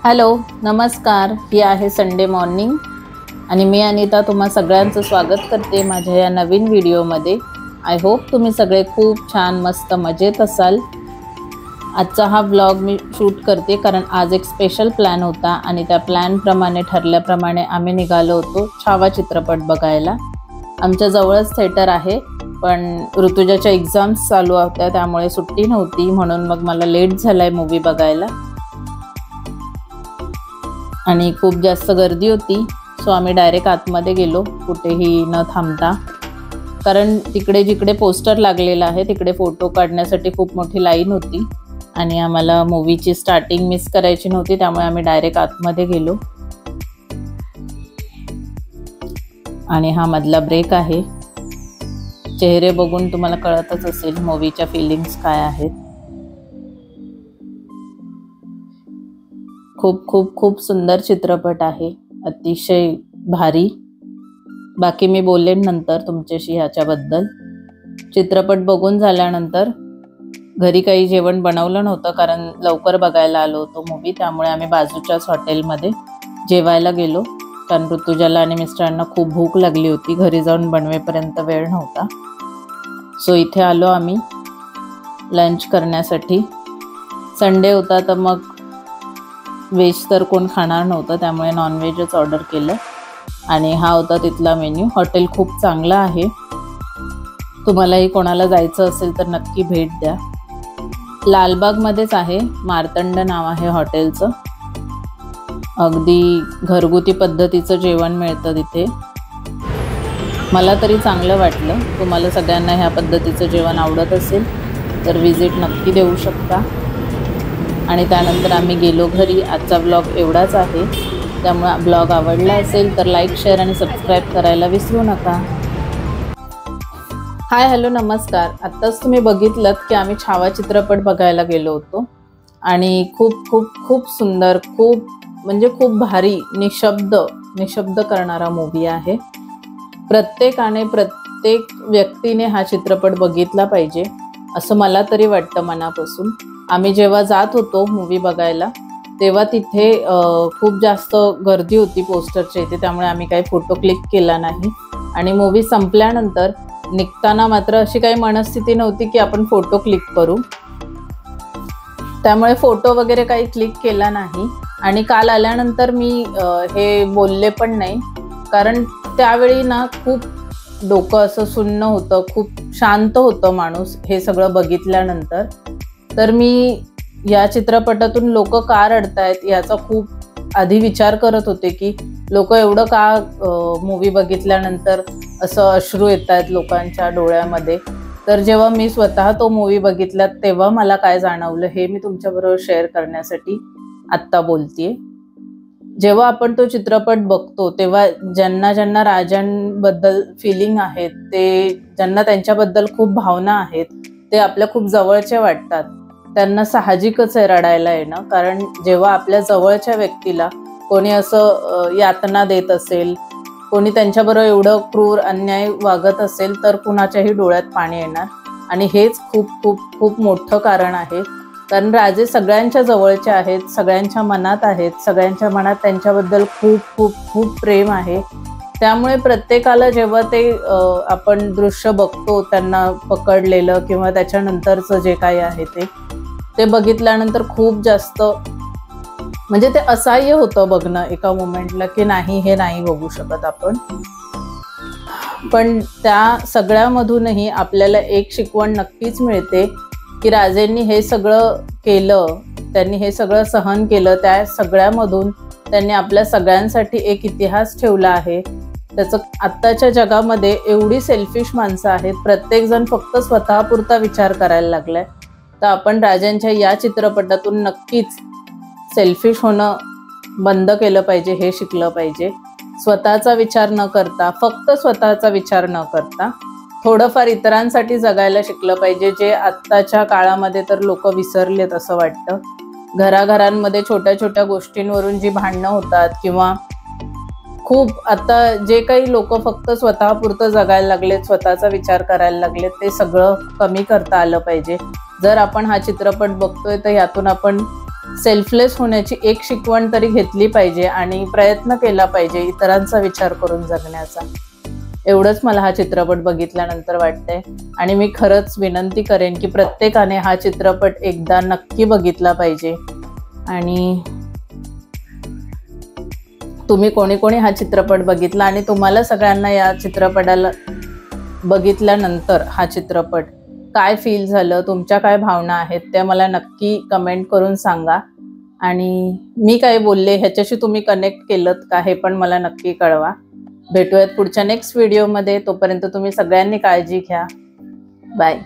Hello नमस्कार, ही आहे Sunday morning आणि मी अनिता तुम्हा सगळ्यांचं स्वागत करते माझ्या या नवीन व्हिडिओमध्ये। आय होप तुम्ही सगळे खूप छान मस्त मजेत असाल। आजचा हा व्लॉग मी शूट करते कारण आज एक स्पेशल प्लॅन होता आणि त्या प्लॅनप्रमाणे ठरल्याप्रमाणे आम्ही निघालो होतो छावा चित्रपट बघायला। आमच्या जवळच थिएटर आहे, पण ऋतुजाच्या एग्जाम्स चालू होत्या त्यामुळे सुट्टी नव्हती, म्हणून मग मला लेट झालाय मूवी बघायला आणि खूप जास्त गर्दी होती। सो आम्ही डायरेक्ट आतमध्ये गेलो कुठेही न थांबता, कारण तिकडे जिकडे पोस्टर लागलेला आहे तिकडे फोटो काढण्यासाठी खूप मोठी लाईन होती आणि आम्हाला मूवीची स्टार्टिंग मिस करायची नव्हती, त्यामुळे आम्ही डायरेक्ट आतमध्ये गेलो। आणि हा मधला ब्रेक आहे। चेहरे बघून तुम्हाला कळतच असेल मूवीच्या फीलिंग्स काय आहेत। खूप खूप खूप सुंदर चित्रपट आहे, अतिशय भारी। बाकी मी बोलेन नंतर तुमच्याशी ह्याच्याबद्दल। चित्रपट बघून झाल्यानंतर घरी काही जेवण बनवलं नव्हतं कारण लवकर बघायला आलो होतो मूवी, त्यामुळे आम्ही बाजूच्याच हॉटेलमध्ये जेवायला गेलो कारण ऋतुजाला आणि मिस्टरांना खूप भूक लागली होती, घरी जाऊन बनवेपर्यंत वेळ नव्हता। सो इथे आलो आम्ही लंच करण्यासाठी। संडे होता तर मग व्हेज तर कोण खाणार नव्हतं, त्यामुळे नॉनव्हेजच ऑर्डर केलं आणि हा होता तिथला मेन्यू। हॉटेल खूप चांगलं आहे, तुम्हालाही कोणाला जायचं असेल तर नक्की भेट द्या। लालबागमध्येच आहे, मार्तंड नाव आहे हॉटेलचं। अगदी घरगुती पद्धतीचं जेवण मिळतं तिथे, मला तरी चांगलं वाटलं। तुम्हाला सगळ्यांना ह्या पद्धतीचं जेवण आवडत असेल तर विजिट नक्की देऊ शकता। आणि त्यानंतर आम्ही गेलो घरी। आजचा ब्लॉग एवढाच आहे, त्यामुळे ब्लॉग आवडला असेल तर लाईक, शेअर आणि सबस्क्राईब करायला विसरू नका। हाय हॅलो नमस्कार। आत्ताच तुम्ही बघितलं की आम्ही छावा चित्रपट बघायला गेलो होतो आणि खूप खूप खूप सुंदर, खूप म्हणजे खूप भारी, निशब्द करणारा मूवी आहे। प्रत्येकाने, प्रत्येक व्यक्तीने हा चित्रपट बघितला पाहिजे असं मला तरी वाटतं मनापासून। आम्ही जेव्हा जात होतो मूवी बघायला तेव्हा तिथे खूप जास्त गर्दी होती पोस्टरच्या इथे, त्यामुळे आम्ही काही फोटो क्लिक केला नाही। आणि मूवी संपल्यानंतर निघताना मात्र अशी काही मनस्थिती नव्हती की आपण फोटो क्लिक करू, त्यामुळे फोटो वगैरे काही क्लिक केला नाही। आणि काल आल्यानंतर मी हे बोलले पण नाही, कारण त्यावेळी ना खूप डोकं असं सुन्न होतं, खूप शांत होतं माणूस हे सगळं बघितल्यानंतर। तर मी या चित्रपटातून लोक का रडतायत याचा खूप आधी विचार करत होते की लोक एवढं का मूवी बघितल्यानंतर असं अश्रू येत आहेत लोकांच्या डोळ्यामध्ये। तर जेव्हा मी स्वतः तो मूवी बघितला तेव्हा मला काय जाणवलं हे मी तुमच्याबरोबर शेअर करण्यासाठी आत्ता बोलतेय। जेव्हा आपण तो चित्रपट बघतो तेव्हा ज्यांना ज्यांना राजांबद्दल फिलिंग आहेत, ते ज्यांना त्यांच्याबद्दल खूप भावना आहेत, ते आपल्या खूप जवळचे वाटतात, त्यांना साहजिकच आहे रडायला येणं। कारण जेव्हा आपल्या जवळच्या व्यक्तीला कोणी असं यातना देत असेल, कोणी त्यांच्याबरोबर एवढं क्रूर अन्याय वागत असेल तर कुणाच्याही डोळ्यात पाणी येणार। आणि हेच खूप खूप खूप मोठं कारण आहे, कारण राजे सगळ्यांच्या जवळचे आहेत, सगळ्यांच्या मनात आहेत, सगळ्यांच्या मनात त्यांच्याबद्दल खूप खूप खूप प्रेम आहे। त्यामुळे प्रत्येकाला जेव्हा ते आपण दृश्य बघतो त्यांना पकडलेलं किंवा त्याच्यानंतरचं जे काही आहे ते बघितल्यानंतर खूप जास्त म्हणजे ते असह्य होतं बघणं एका मोमेंटला की नाही, हे नाही बघू शकत आपण। पण त्या सगळ्यामधूनही आपल्याला एक शिकवण नक्कीच मिळते की राजेंनी हे सगळं केलं, त्यांनी हे सगळं सहन केलं, त्या सगळ्यामधून त्यांनी आपल्या सगळ्यांसाठी एक इतिहास ठेवला आहे। त्याचं आत्ताच्या जगामध्ये एवढी सेल्फिश माणसं आहेत, प्रत्येकजण फक्त स्वतःपुरता विचार करायला लागलाय। तर आपण राजांच्या या चित्रपटातून नक्कीच सेल्फिश होणं बंद केलं पाहिजे, हे शिकलं पाहिजे। स्वतःचा विचार न करता, फक्त स्वतःचा विचार न करता थोडंफार इतरांसाठी जगायला शिकलं पाहिजे, जे आत्ताच्या काळामध्ये तर लोक विसरलेत असं वाटतं। घराघरांमध्ये छोट्या छोट्या गोष्टींवरून जी भांडणं होतात किंवा खूप आता जे काही लोक फक्त स्वतःपुरतं जगायला लागलेत, स्वतःचा विचार करायला लागलेत, ते सगळं कमी करता आलं पाहिजे। जर आपण हा चित्रपट बघतोय तर यातून आपण सेल्फलेस होण्याची एक शिकवण तरी घेतली पाहिजे आणि प्रयत्न केला पाहिजे इतरांचा विचार करून जगण्याचा. एवढंच मला हा चित्रपट बघितल्यानंतर वाटतंय. आणि मी खरंच विनंती करेन की प्रत्येकाने हा चित्रपट एकदा नक्की बघितला पाहिजे. आणि तुम्ही कोणी कोणी हा चित्रपट बघितला आणि तुम्हाला सगळ्यांना या चित्रपटाला बघितल्यानंतर हा चित्रपट काय फील झालं, तुमच्या काय भावना आहेत त्या मला नक्की कमेंट करून सांगा. आणि मी काय बोलले ह्याच्याशी तुम्ही कनेक्ट केलत का हे पण मला नक्की कळवा. भेटूयात पुढच्या नेक्स्ट व्हिडिओमध्ये. तोपर्यंत तुम्ही सगळ्यांनी काळजी घ्या. बाय.